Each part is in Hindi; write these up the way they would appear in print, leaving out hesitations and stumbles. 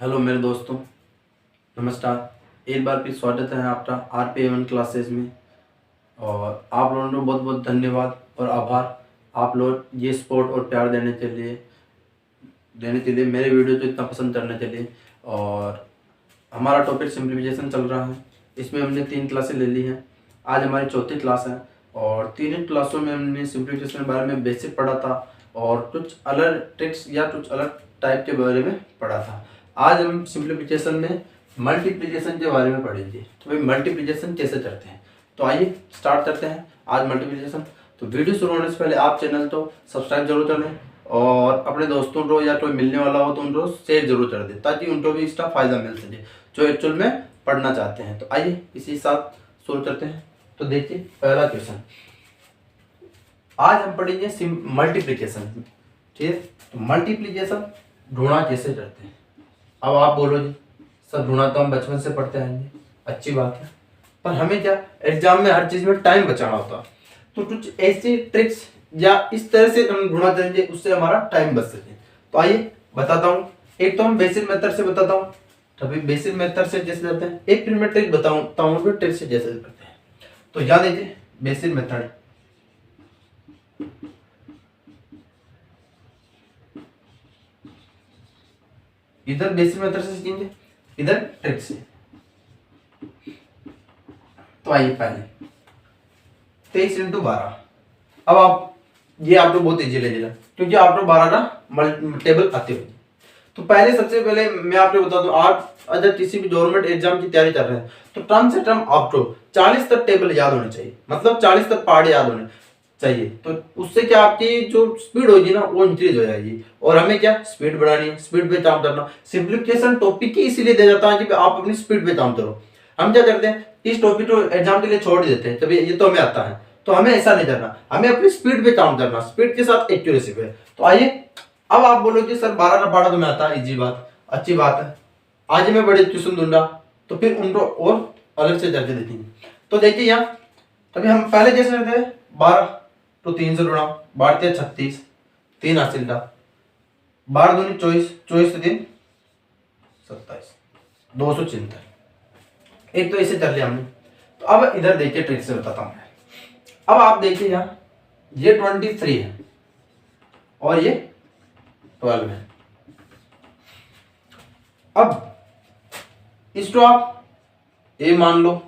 हेलो मेरे दोस्तों, नमस्कार। एक बार फिर स्वागत है आपका RP1 क्लासेस में। और आप लोगों को बहुत बहुत धन्यवाद और आभार। आप लोग ये सपोर्ट और प्यार देने के लिए मेरे वीडियो को इतना पसंद करने के लिए। और हमारा टॉपिक सिंप्लीफिकेशन चल रहा है। इसमें हमने 3 क्लासें ले ली हैं। आज हमारी चौथी क्लास है और तीनों क्लासों में हमने सिंप्लीफिकेशन के बारे में बेसिक पढ़ा था और कुछ अलग ट्रिक्स या कुछ अलग टाइप के बारे में पढ़ा था। आज हम सिंप्लीफिकेशन में मल्टीप्लिकेशन के बारे में पढ़ेंगे। तो भाई मल्टीप्लिकेशन कैसे करते हैं, तो आइए स्टार्ट करते हैं आज मल्टीप्लिकेशन। तो वीडियो शुरू होने से पहले आप चैनल तो सब्सक्राइब जरूर कर लें और अपने दोस्तों को या कोई मिलने वाला हो तो उनको शेयर जरूर कर दें ताकि उनको भी इसका फायदा मिल सके जो एक्चुअल में पढ़ना चाहते हैं। तो आइए इसी साथ शुरू करते हैं। तो देखिए पहला क्वेश्चन, आज हम पढ़ेंगे मल्टीप्लिकेशन। ठीक है, तो मल्टीप्लिकेशन ढूंढना कैसे करते हैं। अब आप बोलो जी सर ढूंढना तो हम बचपन से पढ़ते आएंगे, अच्छी बात है, पर हमें क्या एग्जाम में हर चीज में टाइम बचाना होता है। तो कुछ ऐसी ट्रिक्स या इस तरह से हम ढूंढना चाहिए उससे हमारा टाइम बच सके। तो आइए बताता हूँ। एक तो हम बेसिक मेथड से बताता हूँ। तभी बेसिक मेथड से जैसे करते हैं, एक फिर मैं ट्रिक बताता हूँ फिर ट्रिक से जैसे करते हैं। तो याद दीजिए बेसिक मेथड, इधर बेसिक मेथड से सीखेंगे, इधर ट्रिक से। तो आइए पहले 23 × 12। अब आप ये आप लोग बहुत इजी लगेगा क्योंकि आप लोग 12 का टेबल आते हो। तो पहले सबसे पहले मैं आपको बता दूं, आप अगर किसी भी गवर्नमेंट एग्जाम की तैयारी कर रहे हैं तो टर्म से टर्म आपको 40 तक टेबल याद होने चाहिए, मतलब 40 तक पहाड़ याद होने चाहिए। तो उससे क्या आपकी जो स्पीड होगी ना वो इंक्रीज हो जाएगी। और हमें क्या स्पीड बढ़ानी है, स्पीड पे काम करना। सिंप्लीफिकेशन टॉपिक ही इसीलिए दे जाता है कि आप अपनी स्पीड पे काम करो। हम क्या करते हैं इस टॉपिक को एग्जाम के लिए छोड़ देते हैं, तभी ये तो हमें आता है। तो हमें ऐसा नहीं करना, हमें अपनी स्पीड पे काम करना, स्पीड के साथ एक्यूरेसी पे। तो आइए अब आप बोलोगे सर 12 का पहाड़ा तो मैं आता है, इजी बात, अच्छी बात है। आज मैं बड़े ट्यूशन दूंगा तो फिर उनको और अलग से दर्जे देखेंगे। तो देखिए यहाँ तभी हम पहले जैसे करते हैं 12 तो 3 से गुणा, 12 × 36, 3 हासिल था, 12 दूनी 24, 24 से 3 27, 276। एक तो इसे कर लिया हमने। तो अब इधर देखिए ट्रिक से बताता हूं। अब आप देखिए यहाँ ये 23 है और ये 12 है। अब इसको आप ए मान लो,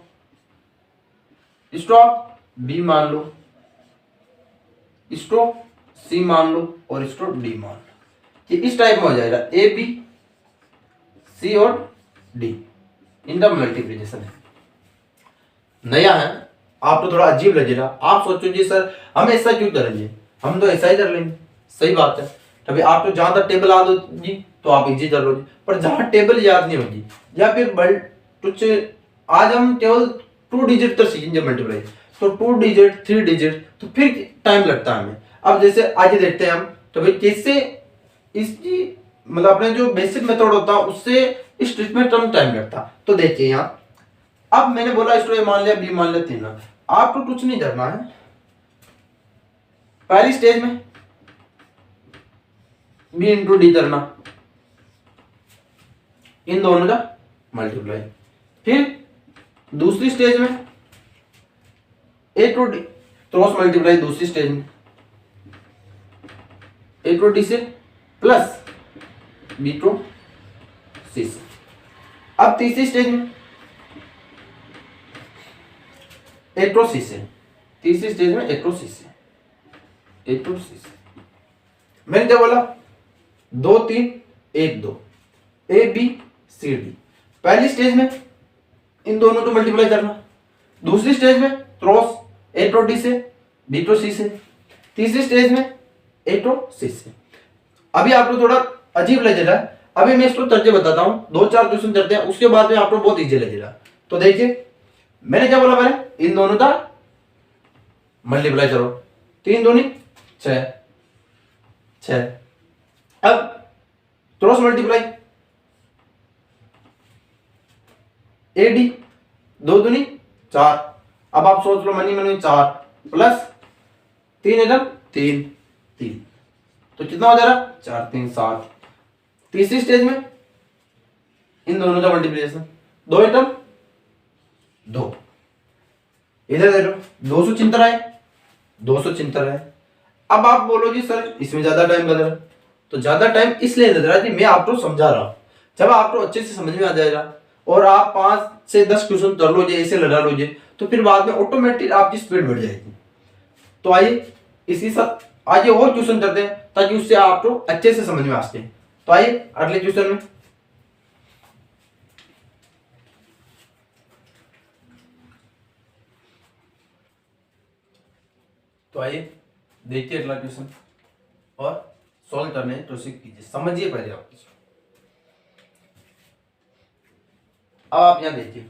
इसको आप बी मान लो, इसको सी मान लो और इसको डी मान लो। ये इस टाइप में हो जाएगा ए बी सी और डी। इनका मल्टीप्लिकेशन है, नया है, आपको थोड़ा अजीब लगेगा। आप सोचोगे सर हम ऐसा क्यों करेंगे, हम तो ऐसा ही कर लेंगे। सही बात है, तभी आपको जहां तक टेबल याद होगी तो आप इजी कर लोगे, पर जहां टेबल याद नहीं होगी या फिर कुछ आज हम केवल 2 डिजिट तक सीखेंगे मल्टीप्लाई। तो 2 डिजिट 3 डिजिट तो फिर टाइम लगता है हमें। अब जैसे आगे देखते हैं हम, तो भाई कैसे इसकी मतलब अपने जो बेसिक मेथड होता है उससे इस ट्रिक में कम टाइम लगता। तो देखिए यहाँ अब मैंने बोला इसको ए मान लिया, बी मान लिया, 3। आपको कुछ नहीं करना है, पहली स्टेज में बी इंटू डी करना, इन दोनों का मल्टीप्लाई। फिर दूसरी स्टेज में ए टू डी क्रॉस मल्टीप्लाई, दूसरी स्टेज में ए टू डी से प्लस बी टू सी से। अब तीसरी स्टेज में ए टू सी से, तीसरी स्टेज में ए टू सी से, ए टू सी से। मैंने क्या बोला 2 3 1 2 ए बी सी डी। पहली स्टेज में इन दोनों को मल्टीप्लाई करना, दूसरी स्टेज में क्रॉस ए टू डी से बी टू सी से, तीसरी स्टेज में ए टू सी से। अभी आपको थोड़ा अजीब लगेगा, अभी मैं इसको करके बताता हूं, 2-4 क्वेश्चन करते हैं उसके बाद में आपको बहुत इजी लगेगा। तो देखिए मैंने क्या बोला, मैंने इन दोनों का मल्टीप्लाई करो, 3 दूनी 6 6। अब क्रॉस मल्टीप्लाई ए डी 2 दूनी 4। अब आप सोच लो मनी मनी 4 प्लस 3 इधर 3 3, तो कितना हो जा रहा 4 3 7। तीसरी स्टेज में इन दोनों का मल्टीप्लिकेशन, 2 टर्म 2, इधर देखो 276 है, 276 है। अब आप बोलोगे सर इसमें ज्यादा टाइम लग रहा है, तो ज्यादा टाइम इसलिए लग रहा है कि मैं आपको समझा रहा हूं। जब आपको अच्छे से समझ में आ जाएगा और आप 5 से 10 क्वेश्चन कर लोगे, ऐसे लगा लोगे, तो फिर बाद में ऑटोमेटिक आपकी स्पीड बढ़ जाएगी। तो आइए इसी साथ आगे और क्वेश्चन करते हैं ताकि उससे आपको अच्छे से समझ में आ सके। तो आइए अगले क्वेश्चन में। तो आइए देखिए अगला क्वेश्चन और सॉल्व करने की कोशिश कीजिए, समझिए पहले आप। अब आप यहाँ देखिए,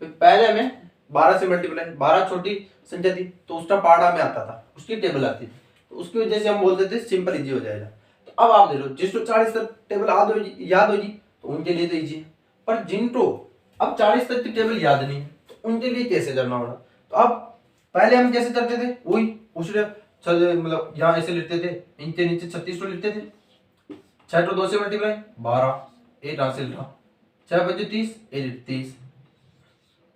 तो पहले हमें 12 से मल्टीप्लाई, 12 छोटी संख्या थी तो उसका पार्ट में आता था, उसकी टेबल आती थी, तो उसकी वजह से हम बोलते थे सिंपल इजी हो जाएगा। तो अब आप देखो जिसको 40 तक टेबल याद होगी तो उनके लिए तो इजी है, पर जिनको अब 40 तक की टेबल याद नहीं है तो उनके लिए कैसे करना होगा। तो अब पहले हम कैसे करते थे, वही उसने मतलब यहाँ ऐसे लिखते थे, इनके नीचे 36 लिखते थे, 6 तो 2 से मल्टीप्लाई 12, 8 हासिल था, 6 बजे 30, 8 30,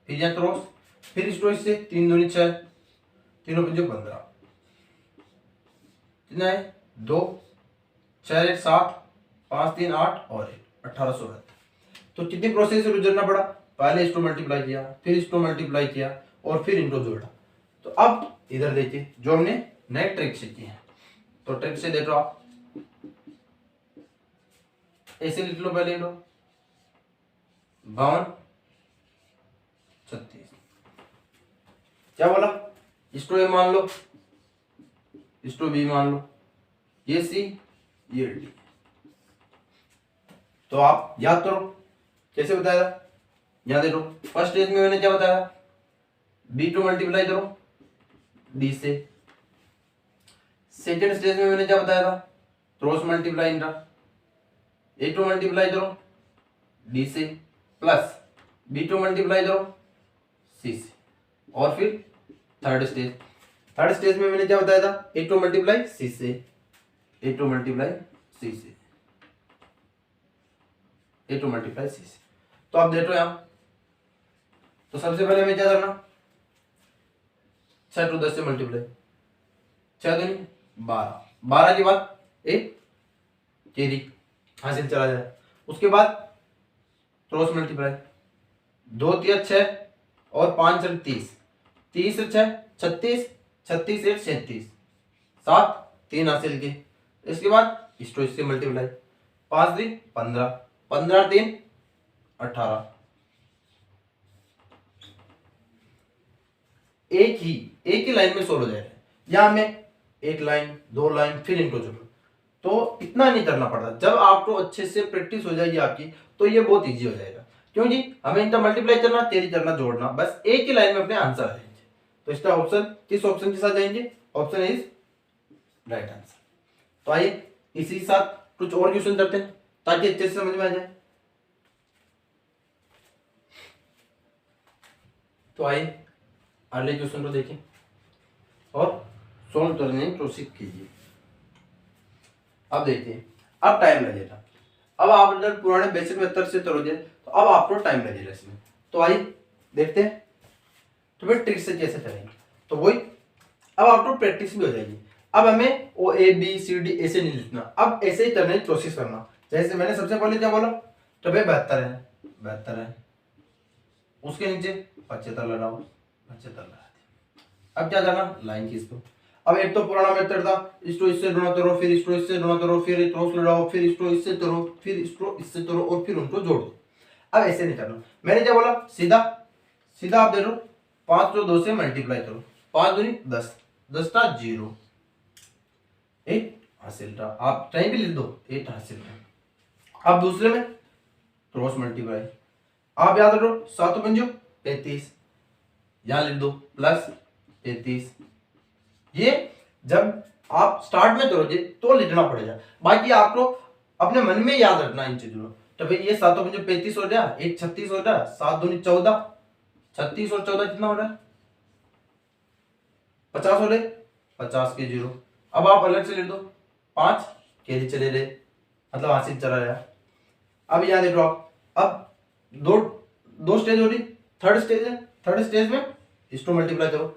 फिर यहाँ क्रॉस, फिर स्टोरेज से 3 दूनी 6, 3 पंजे 15, कितना है 2, 6 1 7, 5 3 8 और 1 1872। तो कितनी प्रोसेस से गुजरना पड़ा, पहले इसको मल्टीप्लाई किया, फिर इसको मल्टीप्लाई किया और फिर इनको जोड़ा। तो अब इधर देखिए जो हमने नए ट्रिक सीखी है, तो ट्रिक से देखो आप ऐसे लिख लो, पहले लो 52 36, क्या बोला, इसको ए मान लो, इसको बी मान लो, ये सी ये डी। तो आप याद करो कैसे बताया, याद देखो फर्स्ट स्टेज में मैंने क्या बताया, बी टू मल्टीप्लाई करो डी से, सेकेंड स्टेज में मैंने क्या बताया था, क्रॉस मल्टीप्लाई इनका, ए टू मल्टीप्लाई करो डी से, प्लस बी टू मल्टीप्लाई करो सी से, और फिर थर्ड स्टेज में मैंने क्या बताया था, ए टू मल्टीप्लाई सी से, ए टू मल्टीप्लाई सी से, ए टू मल्टीप्लाई सी से। तो आप देखो यहां, तो सबसे पहले हमें क्या करना, 6 टू 10 से मल्टीप्लाई, 6 दूनी 12, 12 के बाद एक कैरी हासिल चला जाए, उसके बाद क्रॉस मल्टीप्लाई, 2 3 6 और 5 4 30, 30 6 36, 36 1 37, 7 3 हासिल के, इसके बाद इसको इससे मल्टीप्लाई, 5 3 15, 15 3 18, एक ही लाइन में सोल्व हो जाएगा। यहां में एक लाइन 2 लाइन फिर इनको जोड़ो, तो इतना नहीं करना पड़ता। जब आपको अच्छे से प्रैक्टिस हो जाएगी आपकी तो ये बहुत इजी हो जाएगा, क्योंकि हमें इनका मल्टीप्लाई करना, कैरी करना, जोड़ना, बस एक ही लाइन में अपने आंसर आ जाएंगे। तो इसका ऑप्शन किस ऑप्शन के साथ जाएंगे, ऑप्शन इज राइट आंसर। तो आइए इसी के साथ कुछ और क्वेश्चन करते हैं ताकि अच्छे से समझ में आ जाए। तो आइए अगले क्वेश्चन को देखें और सॉल्व करने की कोशिश कीजिए। अब देखिए, अब टाइम लगेगा, अब आप अगर पुराने बेसिक मेथड से करोगे तो अब आपको टाइम लगेगा इसमें। तो आइए देखते हैं तो फिर ट्रिक से कैसे करेंगे। तो वही अब आपको प्रैक्टिस भी हो जाएगी। अब हमें ओ ए बी सी डी ऐसे नहीं लिखना, अब ऐसे ही करने की कोशिश करना। जैसे मैंने सबसे पहले क्या बोला, तो भाई 72 है, उसके नीचे 75 लगाओ, 75 लगा दिया। अब क्या करना, लाइन खींच दो। अब एक तो पुराना मेथड था, इसको इससे गुणा करो, फिर इसको इससे गुणा करो, फिर क्रॉस लगाओ, फिर इसको इससे करो, फिर इसको इससे करो और फिर उनको जोड़ दो। अब ऐसे नहीं करना, मैंने क्या बोला, सीधा सीधा आप देखो 5 को 2 से मल्टीप्लाई करो, 5 दूनी 10, 10 का 0, 8 हासिल था, आप कहीं भी लिख दो 8 हासिल था। अब दूसरे में क्रॉस मल्टीप्लाई, आप याद रखो 7 पंजो 35, यहां लिख दो प्लस 33। ये जब आप स्टार्ट में करोगे तो लिखना पड़ेगा, बाकी आपको अपने मन में याद रखना इन चीजों को। तो भाई ये 7 पंजो 35 हो गया, 8 36 हो गया, 7 दूनी 14, 36 और 14 कितना हो रहा है 50 हो रहे, 50 के 0। अब आप अलग से लिख दो 5 कैरी चले रहे, मतलब हासिल चला गया। अब यहां देखो आप अब दो दो स्टेज हो रही, थर्ड स्टेज है, थर्ड स्टेज में इसको मल्टीप्लाई करो,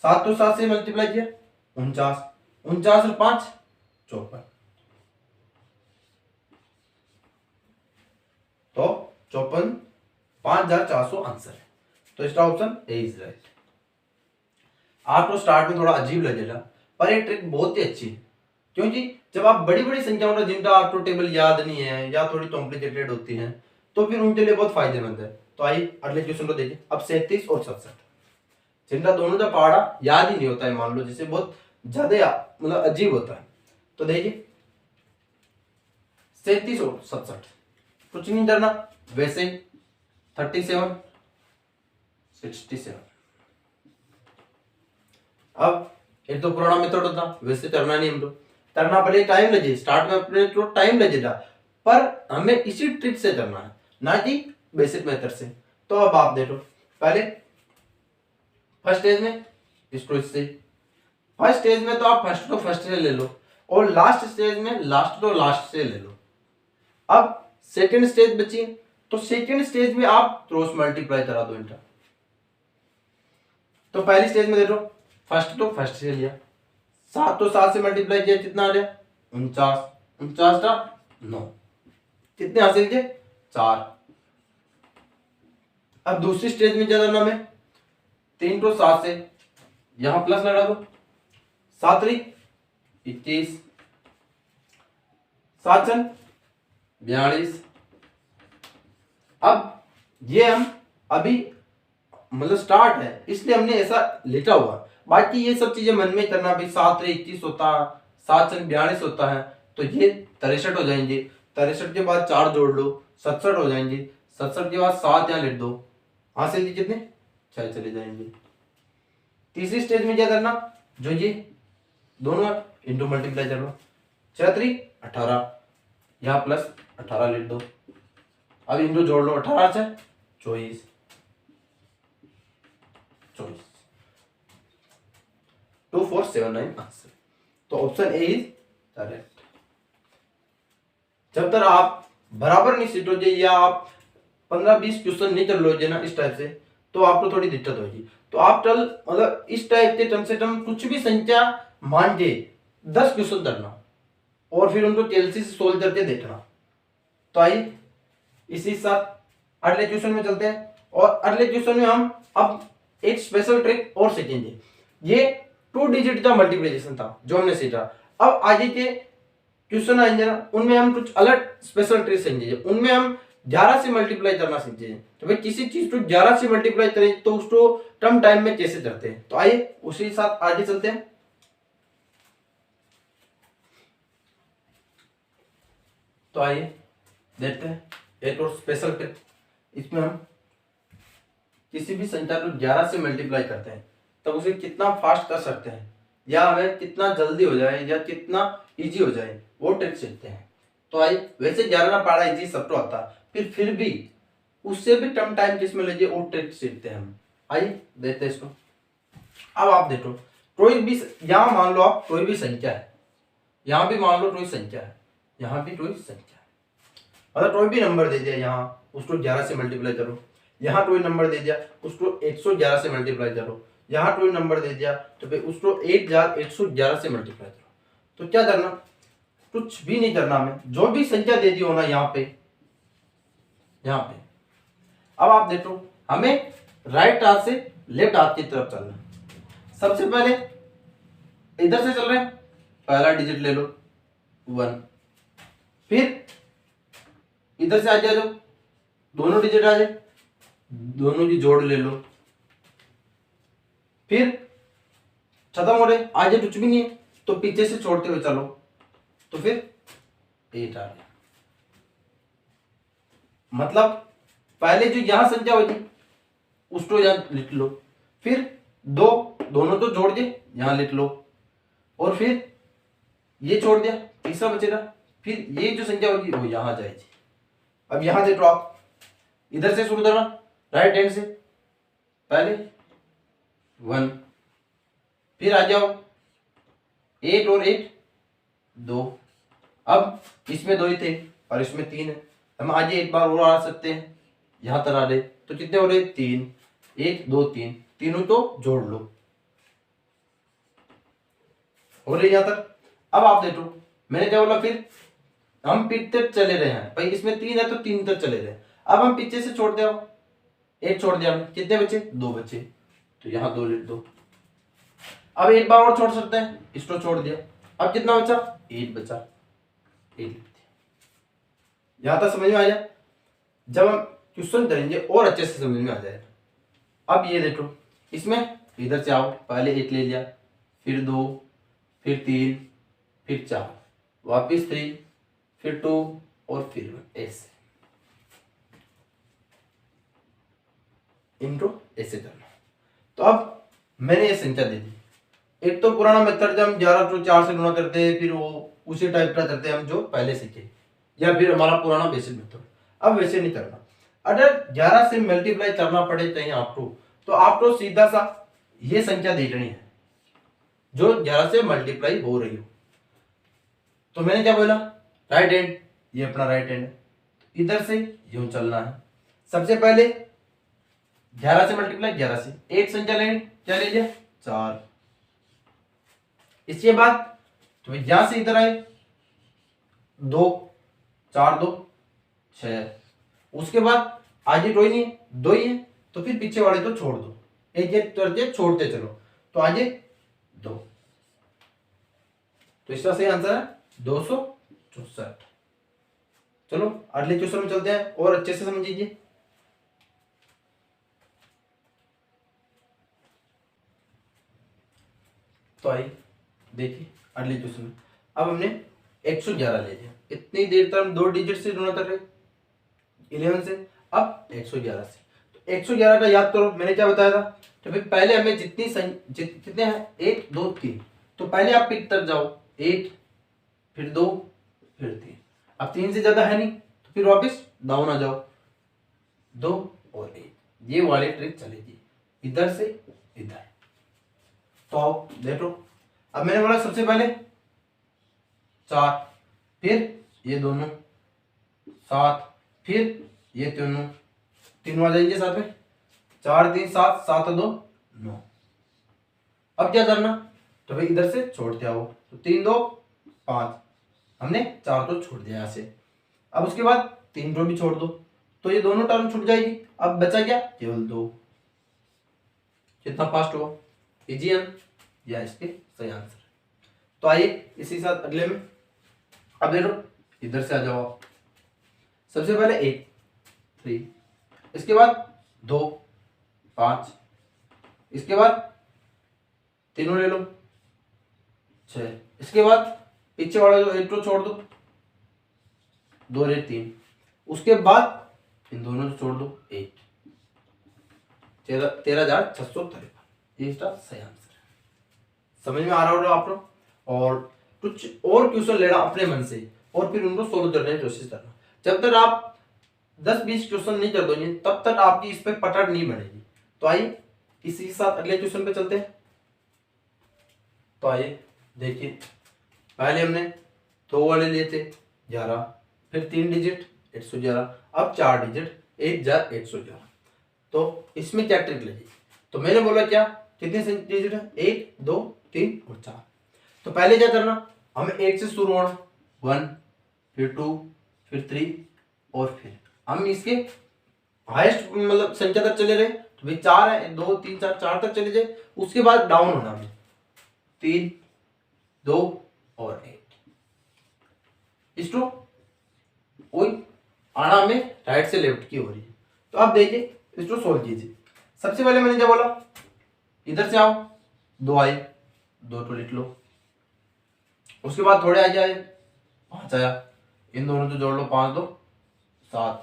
7 तो 7 से मल्टीप्लाई किया 49, 49 और 5 54, तो 54 5400 आंसर है। तो इसका ऑप्शन ए इज राइट। आपको स्टार्ट में थोड़ा अजीब लगेगा पर ये ट्रिक बहुत ही अच्छी है, क्योंकि जब आप बड़ी बड़ी संख्या में जिनका आपको टेबल याद नहीं है या थोड़ी कॉम्प्लिकेटेड होती है तो फिर उनके लिए बहुत फायदेमंद है। तो आइए अगले क्वेश्चन को देखिए। अब 37 और 67 जिनका दोनों का पहाड़ा याद ही नहीं होता है, मान लो जिसे बहुत ज्यादा मतलब अजीब होता है, तो देखिए 37 और 67 कुछ नहीं करना, वैसे 37 67। अब एक तो पुराना मेथड होता, वैसे करना नहीं, हम लोग करना भले टाइम लगे, स्टार्ट में अपने तो टाइम लगेगा, पर हमें इसी ट्रिक से करना है, ना कि बेसिक मेथड से। तो अब आप देखो, पहले फर्स्ट स्टेज में इसको इससे, फर्स्ट स्टेज में तो आप फर्स्ट तो फर्स्ट से ले लो और लास्ट स्टेज में लास्ट तो लास्ट से ले लो। अब सेकंड स्टेज बची, तो सेकंड स्टेज में आप क्रॉस मल्टीप्लाई करा दो इनका। तो पहली स्टेज में देखो, फर्स्ट तो फर्स्ट से लिया, 7 तो 7 से मल्टीप्लाई किया, कितना आ गया 49, 49 का 9, कितने हासिल किए 4। अब दूसरी स्टेज में क्या करना है, 3 तो 7 से यहां प्लस लगा दो, 7 21, 7 42। अब ये हम अभी मतलब स्टार्ट है इसलिए हमने ऐसा लिखा हुआ, बाकी ये सब चीजें मन में करना भी, 7 21 होता है, 7 42 होता है, तो ये 63 हो जाएंगे, 63 के बाद 4 जोड़ लो 67 हो जाएंगे, 67 के बाद 7 यहाँ लिख दो, हासिल कितने 6 चले जाएंगे। तीसरी स्टेज में क्या करना, जो ये दोनों इंटू मल्टीप्लाई कर लो, 6 18, यहाँ प्लस 18 लिख दो, अब इंटू जोड़ लो, 18 से 24 2479 आंसर। तो ऑप्शन ए इज करेक्ट। जब तक आप बराबर नहीं सीखोगे या आप 15-20 क्वेश्चन नहीं कर लोगे ना इस टाइप से, तो आपको थोड़ी दिक्कत होगी। तो आप कल मतलब इस टाइप के कम से कम कुछ भी संख्या मान के 10 क्वेश्चन करना और फिर उनको केएलसी से सोल्व करके देखना। तो आइए इसी साथ अगले क्वेश्चन में चलते हैं, और अगले क्वेश्चन में हम अब एक स्पेशल ट्रिक और सीखेंगे। ये 2 डिजिट का मल्टीप्लिकेशन था जो हमने सीखा। अब आगे के क्वेश्चन आएंगे ना, उनमें हम कुछ अलग स्पेशल ट्रिक सीखेंगे, उनमें हम 11 से मल्टीप्लाई करना सीखेंगे। तो भाई किसी चीज को 11 से मल्टीप्लाई करें तो उसको कम टाइम में कैसे करते हैं, तो आइए उसी साथ आगे चलते हैं। तो आइए देखते हैं एक और स्पेशल ट्रिक। इसमें हम किसी भी संख्या को 11 से मल्टीप्लाई करते हैं तब उसे कितना फास्ट कर सकते हैं, या हमें कितना जल्दी हो जाए या कितना इजी हो जाए, वो ट्रिक सीखते हैं। तो आइए, वैसे 11 का पहाड़ा इजी सबको आता, फिर भी उससे भी कम टाइम जिसमें लगे वो ट्रिक सीखते हैं हम। आइए देखते हैं इसको। अब आप देखो, कोई भी यहाँ मान लो आप कोई भी संख्या है, यहाँ भी मान लो कोई संख्या है, यहाँ भी कोई संख्या है, मतलब कोई भी नंबर दे दिया, यहाँ उसको 11 से मल्टीप्लाई करो, यहाँ कोई नंबर दे दिया उसको 111 से मल्टीप्लाई करो, यहाँ कोई नंबर दे दिया तो फिर उसको 1111 से मल्टीप्लाई करो। तो क्या करना, कुछ भी नहीं करना, हमें जो भी संख्या दे दी हो ना यहाँ पे, अब आप देखो हमें राइट हाथ से लेफ्ट हाथ की तरफ चलना। सबसे पहले इधर से चल रहे हैं, पहला डिजिट ले लो 1, फिर इधर से आ जाए, दोनों डिजिट आ जाए, दोनों की जोड़ ले लो, फिर खत्म हो रहे, आगे कुछ भी नहीं है तो पीछे से छोड़ते हुए चलो, तो फिर 8 आ गया। मतलब पहले जो यहां संख्या होगी उसको यहां लिख लो, फिर दोनों तो जोड़ दे यहां लिख लो, और फिर ये छोड़ दिया, तीसरा बचेगा, फिर ये जो संख्या होगी वो यहां जाएगी। अब यहां देखो, आप इधर से शुरू करना, राइट हैंड से, पहले 1, फिर आ जाओ 8 और 8 2, अब इसमें 2 ही थे और इसमें 3 है, हम आगे एक बार और आ सकते हैं, यहाँ तक आ रहे तो कितने हो रहे 3, 1 2 3, तीनों तो जोड़ लो, हो रही यहाँ तक। अब आप देखो मैंने क्या बोला, फिर हम पीछे चले रहे हैं भाई, इसमें 3 है तो 3 तक चले रहे। अब हम पीछे से छोड़ दो, 1 छोड़ दिया हमने, कितने बचे 2 बचे, तो यहाँ 2 लिख दो। अब एक बार और छोड़ सकते हैं, इसको छोड़ दिया, अब कितना बचा 8 बचा, 8 लिख दिया। यहाँ तक समझ में आया। जब हम क्वेश्चन करेंगे और अच्छे से समझ में आ जाएगा। अब ये देखो, इसमें इधर से आओ, पहले 1 ले लिया, फिर 2, फिर 3, फिर 4, वापिस 3, फिर 2 और फिर 1, ऐसे इनको ऐसे करना। तो अब मैंने ये संख्या दे दी। एक तो पुराना मेथड जब हम 11 को 4 से गुणा करते हैं, फिर वो उसी टाइप का करते हैं हम जो पहले सीखे, या फिर हमारा पुराना बेसिक मेथड। अब वैसे नहीं करना। अगर 11 से मल्टीप्लाई करना पड़े कहीं आपको, तो आपको सीधा सा ये संख्या देखनी है जो 11 से मल्टीप्लाई हो रही हो। तो मैंने क्या बोला, राइट हैंड, ये अपना राइट हैंड है, इधर से यूं चलना है। सबसे पहले 11 से मल्टीप्लाई 11 से एक संख्या लेनी, क्या ले लिया 4। इसके बाद तो यहां से इधर आए 2, 4 2 6, उसके बाद आगे कोई नहीं है, 2 ही है, तो फिर पीछे वाले तो छोड़ दो, एक एक करके छोड़ते चलो, तो आगे 2, तो इसका सही आंसर है 264। चलो अगले क्वेश्चन में चलते हैं और अच्छे से समझिए। तो आइए देखिए अगले क्वेश्चन में। अब हमने 111 ले लिया, इतनी देर तक हम 2 डिजिट से गुणा कर रहे 11 से, अब 111 से। तो 111 का याद करो, मैंने क्या बताया था, तो फिर पहले हमें कितने हैं 1 2 3, तो पहले आप पिक तक जाओ, 1 फिर 2 फिर 3, अब 3 से ज्यादा है नहीं, तो फिर वापस डाउन आ जाओ, 2 और 1, ये वाली ट्रिक चलेगी इधर से इधर। तो आओ देखो, अब मैंने बोला सबसे पहले 4, फिर ये दोनों 7, फिर ये तीनों आ जाएंगे साथ में, 4 3 7, 7 2 9। अब क्या करना, तो भाई इधर से छोड़ते आओ, तो 3 2 5, हमने 4 तो छोड़ दिया यहाँ से। अब उसके बाद 3 को भी छोड़ दो, तो ये दोनों टर्म छूट जाएगी। अब बचा क्या, केवल 2। कितना फास्ट हुआ, इजी है या इसके सही आंसर। तो आइए इसी साथ अगले में। अब देखो इधर से आ जाओ आप, सबसे पहले 1 3, इसके बाद 2 5, इसके बाद तीनों ले लो 6, इसके बाद पीछे वाला जो 1 को छोड़ दो, 2 और 3, उसके बाद इन दोनों को छोड़ दो 8, 13,653, ये इसका सही आंसर है। समझ में आ रहा होगा आप लोग। और कुछ और क्वेश्चन लेना अपने मन से और फिर उनको सोल्व करने की कोशिश करना। जब तक आप 10-20 क्वेश्चन नहीं कर दोगे तब तक आपकी इस पे पकड़ नहीं बनेगी। तो आइए इसी के साथ अगले क्वेश्चन पे चलते हैं। तो आइए देखिए, पहले हमने 2 वाले लिए थे 11, फिर 3 डिजिट 111, अब 4 डिजिट 1,111। तो इसमें क्या ट्रिक लगी, तो मैंने बोला क्या कितने डिजिट है 1 2 3 और 4। तो पहले क्या करना, हमें 1 से शुरू होना, 1 फिर 2 फिर 3 और फिर हम इसके हाईएस्ट मतलब संख्या तक चले रहे, तो भाई 4 है 2 3 4 4 तक चले जाए। उसके बाद डाउन होना हमें 3 2 और 1, इसको वही आना में राइट से लेफ्ट की हो रही है। तो आप देखिए इसको सोल्व कीजिए। सबसे पहले मैंने क्या बोला, इधर से आओ, 2 आए 2 तो लिख लो, उसके बाद थोड़े आगे आए 5 आया, इन दोनों को जोड़ लो 5 2 7,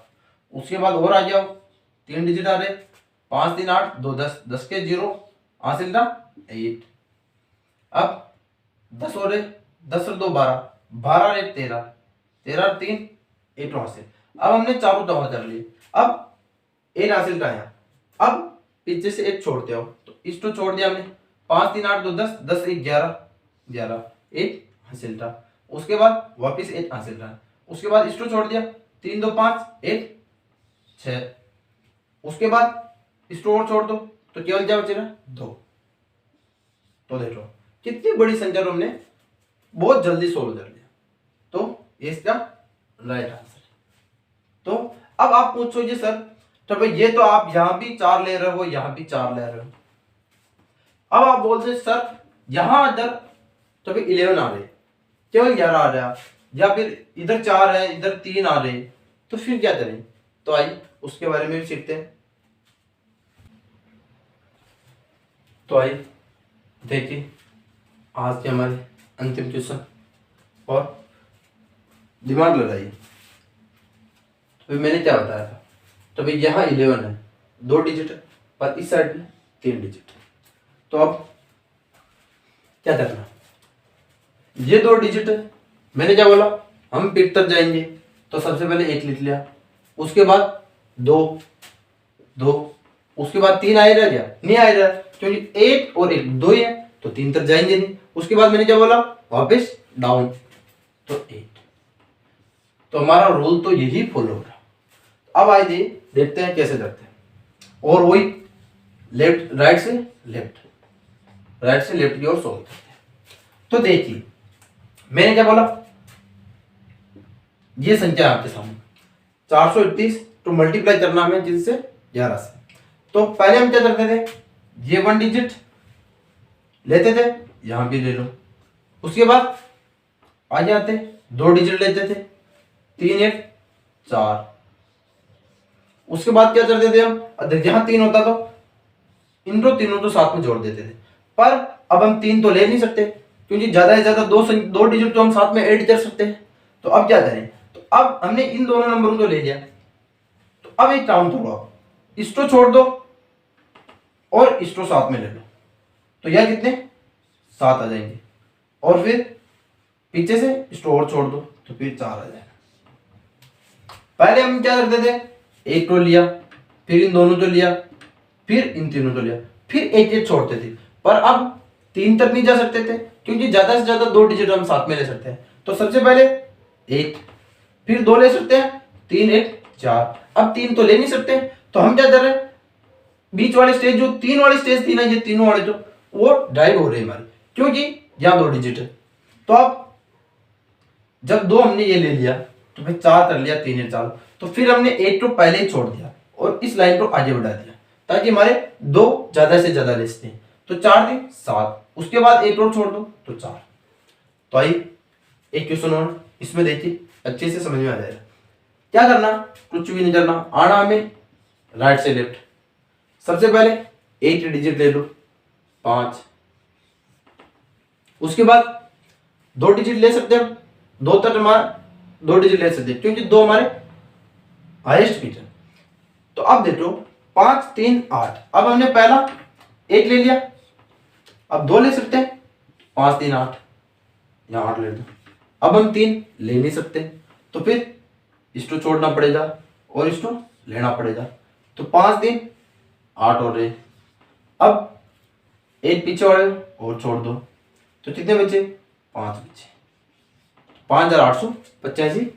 उसके बाद और आ जाओ 3 डिजिट आ रहे 5 3 8 2 10, 10 के 0 हासिल था 8। अब 10 और 10 और 2 12, 12 और 1 13, 13 और 3 8 हासिल। अब हमने चारों जमा कर लिए, अब 8 हासिल का है। अब पीछे से 1 छोड़ते हो, तो इसको छोड़ दिया हमने, 5 3 8 2 10, 10 1 11, 11 1 हासिल था। उसके बाद वापिस 1 हासिल था, उसके बाद इसको छोड़ दिया 3 2 5 1 6। उसके बाद स्टोर छोड़ दो तो केवल क्या बचेगा 2। तो देखो कितनी बड़ी संख्या हमने बहुत जल्दी सोल्व कर लिया। तो इसका राइट आंसर। तो अब आप पूछोगे सर तो भाई ये तो आप यहां भी 4 ले रहे हो, यहां भी 4 ले रहे हो। अब आप बोलते सर यहां इधर तो भाई 11 आ रहे, केवल 11 आ रहा, या फिर इधर 4 है इधर 3 आ रहे, तो फिर क्या करें? तो आइए उसके बारे में भी सीखते हैं। तो आइए देखिए आज के हमारे अंतिम क्वेश्चन और दिमाग लगाइए। तो मैंने क्या बताया था, तो भाई यहाँ 11 है, 2 डिजिट है, पर इस साइड में 3 डिजिट है। तो अब क्या करना, ये 2 डिजिट है, मैंने क्या बोला हम पिक तक जाएंगे, तो सबसे पहले 1 लिख लिया, उसके बाद 2 2, उसके बाद 3 आ रहा क्या? नहीं आ रहा, क्योंकि 1 और 1 2 ही है, तो 3 तक जाएंगे नहीं। उसके बाद मैंने क्या बोला, वापस डाउन, तो 8। तो हमारा रूल तो यही फॉलो हो रहा। अब आइए देखते हैं कैसे करते हैं, और वही लेफ्ट राइट से लेफ्ट, राइट से लेफ्ट की ओर सोल्व करते हैं। तो देखिए मैंने क्या बोला, ये संख्या आपके सामने 438 तो मल्टीप्लाई करना हमें जिनसे 11 से। तो पहले हम क्या करते थे, ये 1 डिजिट लेते थे, यहां भी ले लो, उसके बाद आ जाते 2 डिजिट लेते थे, 3 1 4, उसके बाद क्या करते थे हम, यहां 3 होता तो इन तीनों तो साथ में जोड़ देते थे। पर अब हम 3 तो ले नहीं सकते, क्योंकि ज्यादा से ज्यादा 2 डिजिट तो हम साथ में ऐड कर सकते हैं। तो अब क्या करें, तो अब हमने इन दोनों नंबरों को ले लिया, तो अब एक काम करो, आप इसको छोड़ दो और इसको साथ में ले लो, तो यह कितने 7 आ जाएंगे, और फिर पीछे से इसको और छोड़ दो तो फिर 4 आ जाएगा। पहले हम क्या करते थे, एक तो लिया, फिर इन दोनों तो लिया, फिर इन तीनों तो लिया, फिर एक छोड़ते थे। पर अब 3 तक नहीं जा सकते थे, क्योंकि ज्यादा से ज्यादा 2 डिजिट हम साथ में ले सकते हैं। तो सबसे पहले 1, फिर 2 ले सकते हैं, 3 1 4। अब 3 तो ले नहीं सकते, तो हम क्या कर रहे हैं, बीच वाली स्टेज जो 3 वाली स्टेज थी ना, ये तीनों वाले जो वो ड्राइव हो रहे हैं हमारी, क्योंकि यहाँ 2 डिजिट है। तो अब जब 2 हमने ये ले लिया, तो फिर 4 कर लिया, 3 4, तो फिर हमने 1 तो पहले ही छोड़ दिया और इस लाइन को आगे बढ़ा दिया, ताकि हमारे 2 ज्यादा से ज्यादा लिस्ट हैं। तो 4 थे 7, उसके बाद 1 और छोड़ दो तो 4। तो आइए एक क्वेश्चन और, इसमें देखिए अच्छे से समझ में आ जाएगा। क्या करना, कुछ भी नहीं करना, आना हमें राइट से लेफ्ट। सबसे पहले 8 डिजिट ले लो, 5, उसके बाद 2 डिजिट ले सकते हैं, 2 तक हमारा 2 डिजिट ले सकते हैं, क्योंकि 2 हमारे हाईएस्ट बीट है। तो अब देखो 5 3 8, अब हमने पहला 1 ले लिया, अब 2 ले सकते हैं, 5 3 8, यहां 8 ले दो। अब हम 3 ले नहीं सकते, तो फिर इसको छोड़ना पड़ेगा और इसको लेना पड़ेगा। तो 5 3 8 हो रहे, अब 1 पीछे और छोड़ दो, तो कितने बचे, 5 बचे। 5885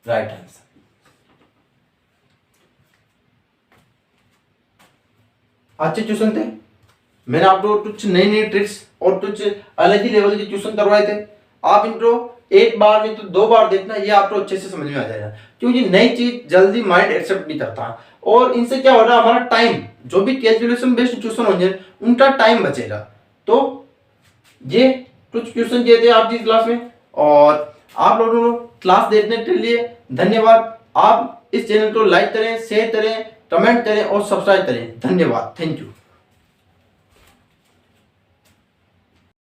राइट आंसर। अच्छे क्वेश्चन थे, मैंने आपको कुछ नई नई ट्रिक्स और कुछ अलग ही लेवल के क्वेश्चन करवाए थे। आप इनको एक बार नहीं तो 2 बार देखना, ये आपको अच्छे से समझ में आ जाएगा, क्योंकि नई चीज जल्दी माइंड एक्सेप्ट नहीं करता। और इनसे क्या हो रहा है, हमारा टाइम, जो भी कैलकुलेशन बेस्ड क्वेश्चन होंगे उनका टाइम बचेगा। तो ये कुछ क्वेश्चन किए थे आज की क्लास में, और आप लोगों को क्लास देखने के लिए धन्यवाद। आप इस चैनल को लाइक करें, शेयर करें, कमेंट करें और सब्सक्राइब करें। धन्यवाद, थैंक यू।